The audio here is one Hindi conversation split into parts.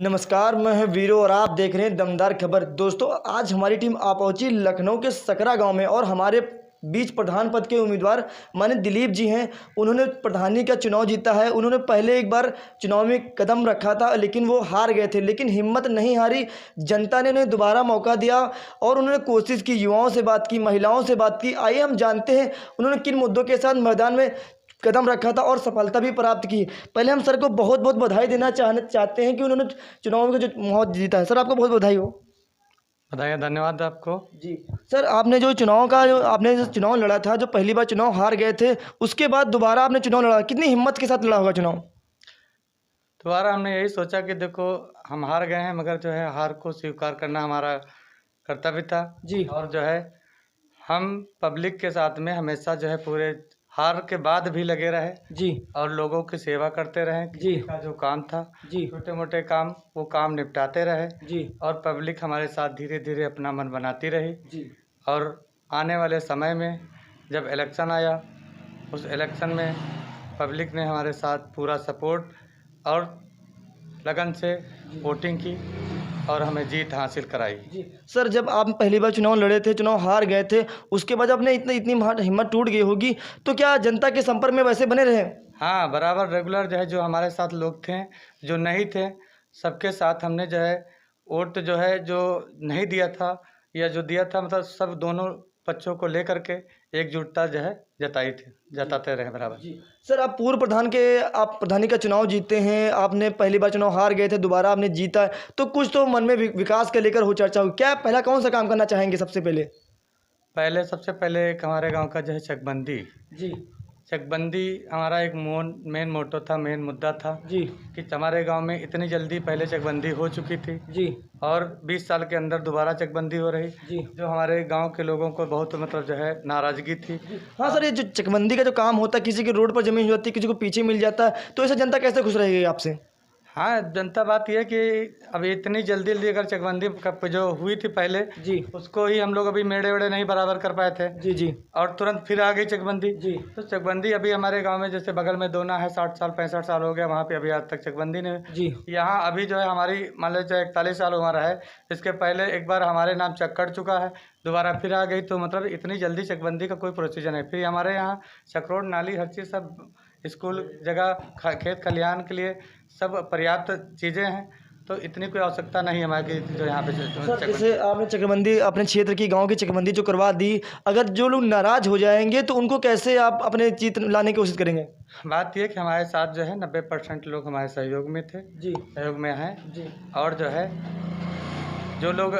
नमस्कार, मैं हूं वीरो और आप देख रहे हैं दमदार खबर। दोस्तों, आज हमारी टीम आ पहुंची लखनऊ के सकरा गांव में और हमारे बीच प्रधान पद के उम्मीदवार माने दिलीप जी हैं। उन्होंने प्रधानी का चुनाव जीता है। उन्होंने पहले एक बार चुनाव में कदम रखा था, लेकिन वो हार गए थे, लेकिन हिम्मत नहीं हारी। जनता ने उन्हें दोबारा मौका दिया और उन्होंने कोशिश की, युवाओं से बात की, महिलाओं से बात की। आइए हम जानते हैं उन्होंने किन मुद्दों के साथ मैदान में कदम रखा था और सफलता भी प्राप्त की। पहले हम सर को बहुत बहुत बधाई देना चाहते हैं कि उन्होंने चुनाव में जो मौत जीता है। सर, आपको बहुत बधाई हो। बताइए, धन्यवाद आपको। जी सर, आपने जो आपने जो चुनाव लड़ा था, जो पहली बार चुनाव हार गए थे, उसके बाद दोबारा आपने चुनाव लड़ा, कितनी हिम्मत के साथ लड़ा होगा चुनाव? दोबारा हमने यही सोचा कि देखो, हम हार गए हैं, मगर जो है हार को स्वीकार करना हमारा कर्तव्य था। जी। और जो है हम पब्लिक के साथ में हमेशा जो है पूरे हार के बाद भी लगे रहे जी। और लोगों की सेवा करते रहे। जी। का जो काम था, जी। छोटे मोटे काम, वो काम निपटाते रहे। जी। और पब्लिक हमारे साथ धीरे धीरे अपना मन बनाती रही। जी। और आने वाले समय में जब इलेक्शन आया, उस इलेक्शन में पब्लिक ने हमारे साथ पूरा सपोर्ट और लगन से वोटिंग की और हमें जीत हासिल कराई। जी सर, जब आप पहली बार चुनाव लड़े थे, चुनाव हार गए थे, उसके बाद आपने इतनी हिम्मत टूट गई होगी, तो क्या जनता के संपर्क में वैसे बने रहे? हाँ, बराबर रेगुलर जो है, जो हमारे साथ लोग थे, जो नहीं थे, सबके साथ हमने जो है वोट जो है, जो नहीं दिया था या जो दिया था, मतलब सब दोनों पक्षों को लेकर के एकजुटता जो है जताते रहे बराबर। जी सर, आप प्रधानी का चुनाव जीते हैं। आपने पहली बार चुनाव हार गए थे, दोबारा आपने जीता है, तो कुछ तो मन में विकास के लेकर हो चर्चा हुई। क्या पहला कौन सा काम करना चाहेंगे सबसे पहले? सबसे पहले एक हमारे गांव का जो है चकबंदी। जी। चकबंदी हमारा एक मेन मोटो था, मेन मुद्दा था। जी। कि हमारे गांव में इतनी जल्दी पहले चकबंदी हो चुकी थी। जी। और 20 साल के अंदर दोबारा चकबंदी हो रही। जी। जो हमारे गांव के लोगों को बहुत मतलब जो है नाराज़गी थी। हाँ सर, ये जो चकबंदी का जो काम होता है, किसी की रोड पर जमीन हो जाती है, किसी को पीछे मिल जाता है, तो ऐसे जनता कैसे खुश रहेगी आपसे? हाँ, जनता बात यह है कि अभी इतनी जल्दी जल्दी अगर चकबंदी जो हुई थी पहले, जी। उसको ही हम लोग अभी मेड़े वेड़े नहीं बराबर कर पाए थे। जी। जी। और तुरंत फिर आ गई चकबंदी। जी। तो चकबंदी अभी हमारे गांव में, जैसे बगल में दोना है, 60 साल 65 साल हो गया, वहाँ पे अभी आज तक चकबंदी नहीं। जी। यहाँ अभी जो है हमारी मान लीजिए 41 साल उम्र है, इसके पहले एक बार हमारे नाम चक कट चुका है, दोबारा फिर आ गई। तो मतलब इतनी जल्दी चकबंदी का कोई प्रोसीजर नहीं। फिर हमारे यहाँ चक्रोड नाली हर चीज़, सब स्कूल जगह, खेत खलिहान के लिए सब पर्याप्त चीज़ें हैं। तो इतनी कोई आवश्यकता नहीं है हमारी जो यहाँ पे सर, जैसे आपने चकबंदी अपने क्षेत्र की, गांव की चकबंदी जो करवा दी, अगर जो लोग नाराज हो जाएंगे तो उनको कैसे आप अपने चित लाने की कोशिश करेंगे? बात यह कि हमारे साथ जो है 90% लोग हमारे सहयोग में थे। जी। सहयोग में हैं। जी। और जो है जो लोग,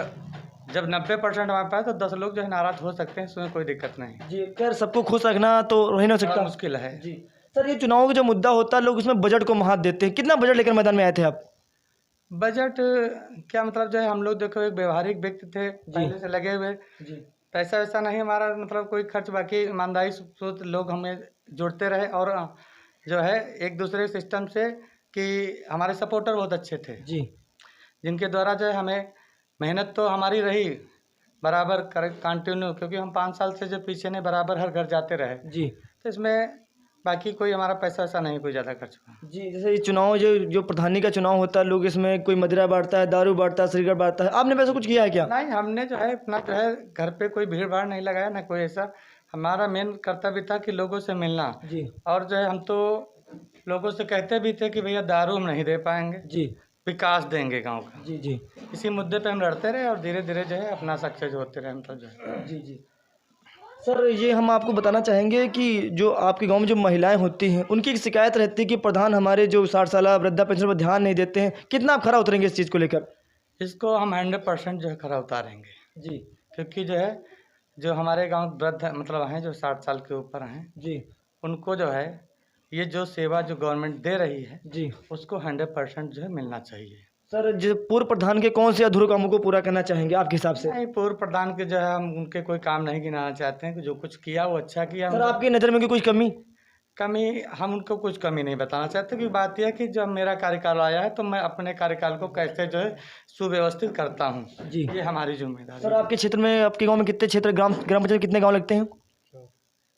जब 90% हमारे पास, तो 10 लोग जो है नाराज हो सकते हैं, इसमें कोई दिक्कत नहीं। जी, खैर सबको खुश रखना तो रह नहीं सकता, मुश्किल है। जी। सर, ये चुनाव का जो मुद्दा होता है, लोग उसमें बजट को महत्व देते हैं। कितना बजट लेकर मैदान में आए थे आप? बजट क्या मतलब जो है, हम लोग देखो एक व्यवहारिक व्यक्ति थे, पहले से लगे हुए। जी। पैसा वैसा नहीं हमारा मतलब कोई खर्च, बाकी ईमानदारी से लोग हमें जुड़ते रहे। और जो है एक दूसरे सिस्टम से, कि हमारे सपोर्टर बहुत अच्छे थे, जी। जिनके द्वारा जो है हमें मेहनत तो हमारी रही बराबर कंटिन्यू, क्योंकि हम 5 साल से जो पीछे ने बराबर हर घर जाते रहे। जी। तो इसमें बाकी कोई हमारा पैसा ऐसा नहीं कोई ज़्यादा खर्च हुआ। जी, जैसे ये चुनाव जो प्रधानी का चुनाव होता है, लोग इसमें कोई मदिरा बांटता है, दारू बांटता है, सिगरेट बांटता है, आपने वैसा कुछ किया है क्या? नहीं, हमने जो है अपना जो है घर पे कोई भीड़ भाड़ नहीं लगाया, ना कोई ऐसा। हमारा मेन कर्तव्य था कि लोगों से मिलना। जी। और जो है हम तो लोगों से कहते भी थे कि भैया दारू हम नहीं दे पाएंगे, जी। विकास देंगे गांव का। जी। जी। इसी मुद्दे पे हम लड़ते रहे और धीरे धीरे जो है अपना सक्सेस होते रहे, मतलब जो है। जी। जी सर, ये हम आपको बताना चाहेंगे कि जो आपके गांव में जो महिलाएं होती हैं, उनकी एक शिकायत रहती है कि प्रधान हमारे जो 60 साल वृद्धा पेंशन पर ध्यान नहीं देते हैं। कितना आप खरा उतरेंगे इस चीज़ को लेकर? इसको हम 100% जो है खरा उतारेंगे। जी। क्योंकि जो है, जो हमारे गाँव वृद्ध मतलब हैं, जो 60 साल के ऊपर हैं, जी। उनको जो है ये जो सेवा जो गवर्नमेंट दे रही है, जी। उसको 100% जो है मिलना चाहिए। सर, जो पूर्व प्रधान के कौन से अधूरे कामों को पूरा करना चाहेंगे आपके हिसाब से? नहीं, पूर्व प्रधान के जो है हम उनके कोई काम नहीं गिनाना चाहते हैं, कि जो कुछ किया वो अच्छा किया। सर, आपकी नज़र में कोई कमी? कमी, हम उनको कुछ कमी नहीं बताना चाहते, कि बात यह है कि जब मेरा कार्यकाल आया है, तो मैं अपने कार्यकाल को कैसे जो है सुव्यवस्थित करता हूँ। जी। ये हमारी जिम्मेदारी। सर, आपके क्षेत्र में, आपके गांव में कितने क्षेत्र, ग्राम पंचायत कितने गांव लगते हैं?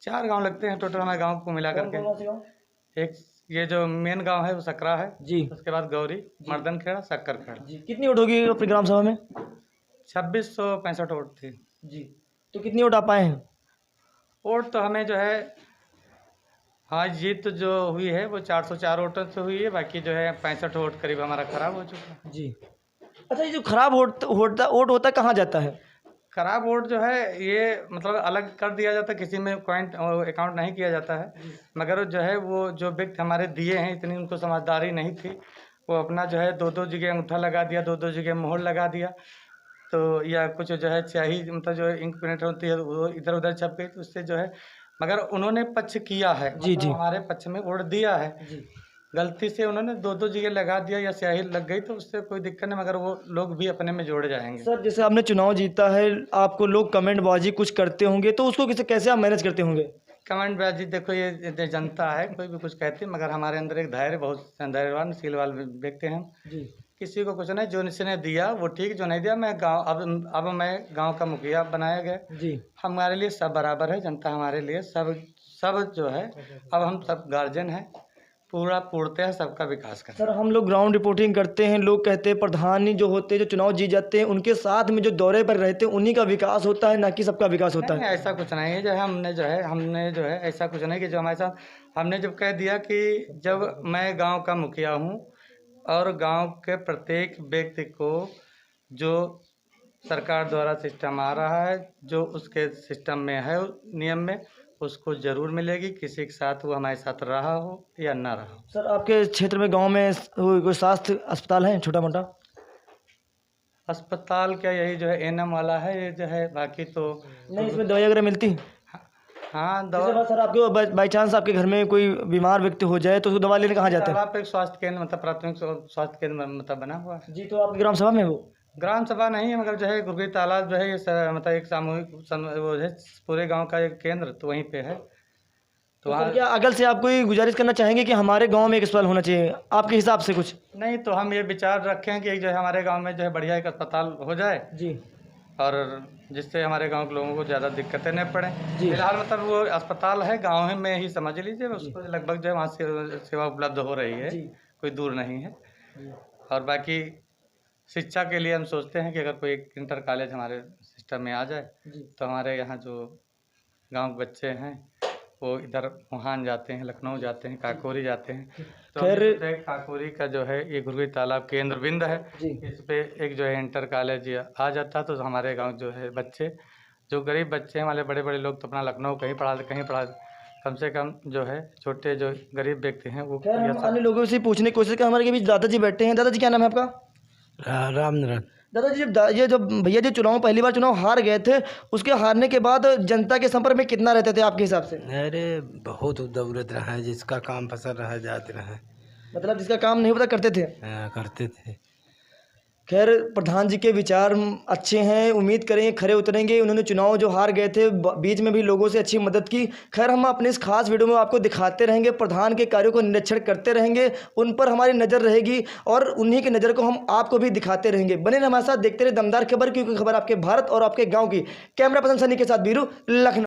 4 गांव लगते हैं टोटल हमारे गांव को मिला करके। एक ये जो मेन गांव है वो सकरा है, जी उसके बाद गौरी, मर्दन खेड़ा, शक्कर खेड़ा। जी। कितनी वोट होगी अपनी ग्राम सभा में? 2665 वोट थी। जी। तो कितनी वोट आप पाए हैं? वोट तो हमें जो है, हाँ जीत जो हुई है वो 404 वोटों से हुई है, बाकी जो है 65 वोट करीब हमारा खराब हो चुका है। जी। अच्छा, ये जो खराब वोट होता कहाँ जाता है? खराब वोट जो है ये मतलब अलग कर दिया जाता है, किसी में पॉइंट अकाउंट नहीं किया जाता है, मगर जो है वो जो व्यक्ति हमारे दिए हैं इतनी उनको समझदारी नहीं थी, वो अपना जो है दो दो जगह अंगूठा लगा दिया, दो दो जगह मोहर लगा दिया, तो या कुछ जो है स्याही मतलब जो इंक प्रिंट होती है वो इधर उधर छप गई, तो उससे जो है, मगर उन्होंने पक्ष किया है, जी, मतलब जी। हमारे पक्ष में वोट दिया है। जी। गलती से उन्होंने दो दो जगह लगा दिया या स्याही लग गई तो उससे कोई दिक्कत नहीं, मगर वो लोग भी अपने में जोड़ जाएंगे। सर, जैसे आपने चुनाव जीता है, आपको लोग कमेंटबाजी कुछ करते होंगे, तो उसको कैसे आप मैनेज करते होंगे? कमेंट बाजी देखो, ये जनता है, कोई भी कुछ कहती है, मगर हमारे अंदर एक धैर्य, बहुत धैर्यवान शील वाले व्यक्ति हैं। जी किसी को कुछ नहीं, जो जिसने दिया वो ठीक, जो नहीं दिया मैं गांव, अब मैं गांव का मुखिया बनाया गया। जी। हमारे लिए सब बराबर है, जनता हमारे लिए सब सब जो है, अब हम सब गार्जियन हैं, पूरा पूर्णतः सबका विकास करें। सर, हम लोग ग्राउंड रिपोर्टिंग करते हैं, लोग कहते हैं प्रधानी जो होते हैं, जो चुनाव जीत जाते हैं, उनके साथ में जो दौरे पर रहते हैं उन्हीं का विकास होता है, ना कि सबका विकास होता नहीं, है। ऐसा कुछ नहीं है, जो है हमने जो है ऐसा कुछ नहीं कि जो हमारे साथ, हमने जब कह दिया कि जब मैं गांव का मुखिया हूं और गांव के प्रत्येक व्यक्ति को जो सरकार द्वारा सिस्टम आ रहा है, जो उसके सिस्टम में है नियम में, उसको ज़रूर मिलेगी, किसी के साथ वो हमारे साथ रहा हो या ना रहा हो। सर, आपके क्षेत्र में गांव में कोई स्वास्थ्य अस्पताल है छोटा मोटा? अस्पताल क्या, यही जो है एनएम वाला है, ये जो है, बाकी तो नहीं, इसमें दवाई वगैरह मिलती है? हाँ जैसे दवा। बात सर, आपके बाई चांस आपके घर में कोई बीमार व्यक्ति हो जाए तो उसको दवा लेने कहाँ जाते हैं? तालाब पे एक स्वास्थ्य केंद्र, मतलब प्राथमिक स्वास्थ्य केंद्र मतलब बना हुआ है। जी। तो आपकी ग्राम सभा में वो? ग्राम सभा नहीं है, मगर जो है गुरगी तालाब जो है ये मतलब एक सामूहिक वो है पूरे गांव का एक केंद्र, तो वहीं पे है। तो तो वहाँ सर, क्या अगल से आप कोई गुजारिश करना चाहेंगे कि हमारे गांव में एक अस्पताल होना चाहिए आपके हिसाब से कुछ? नहीं, तो हम ये विचार रखें कि जो है हमारे गांव में जो है बढ़िया एक अस्पताल हो जाए, जी और जिससे हमारे गांव के लोगों को ज़्यादा दिक्कतें न पड़े। जी। फिलहाल मतलब वो अस्पताल है गाँव में ही, समझ लीजिए, उसको लगभग जो है वहाँ से सेवा उपलब्ध हो रही है, जी। कोई दूर नहीं है। जी। और बाकी शिक्षा के लिए हम सोचते हैं कि अगर कोई एक इंटर कॉलेज हमारे सिस्टम में आ जाए, जी। तो हमारे यहाँ जो गांव के बच्चे हैं वो इधर वहाँ जाते हैं, लखनऊ जाते हैं, काकोरी जाते हैं, तो खैर, काकोरी का जो है ये गुरगी तालाब केंद्र बिंद है, जी। इस पे एक जो है इंटर कॉलेज आ जाता, तो हमारे गांव जो है बच्चे, जो गरीब बच्चे हैं, हमारे बड़े बड़े लोग तो अपना लखनऊ कहीं पढ़ा, कम से कम जो है छोटे जो गरीब व्यक्ति हैं वो खैर, ये हम सब। अन्य लोगों से पूछने की कोशिश कर, हमारे के बीच दादाजी बैठे हैं। दादाजी, क्या नाम है आपका? राम नारायण। दादाजी, ये जब भैया जी पहली बार चुनाव हार गए थे, उसके हारने के बाद जनता के संपर्क में कितना रहते थे आपके हिसाब से? अरे बहुत दौड़त रहा, जिसका काम फसल रहा जाते रहे, मतलब जिसका काम नहीं पता करते थे। करते थे। खैर, प्रधान जी के विचार अच्छे हैं, उम्मीद करेंगे खरे उतरेंगे। उन्होंने चुनाव जो हार गए थे बीच में भी लोगों से अच्छी मदद की। खैर, हम अपने इस खास वीडियो में आपको दिखाते रहेंगे, प्रधान के कार्यों को निरीक्षण करते रहेंगे, उन पर हमारी नज़र रहेगी और उन्हीं की नज़र को हम आपको भी दिखाते रहेंगे। बने रहिए हमारे साथ, देखते रहे दमदार खबर, क्योंकि खबर आपके भारत और आपके गाँव की। कैमरा पर्सन सनी के साथ बीरू, लखनऊ।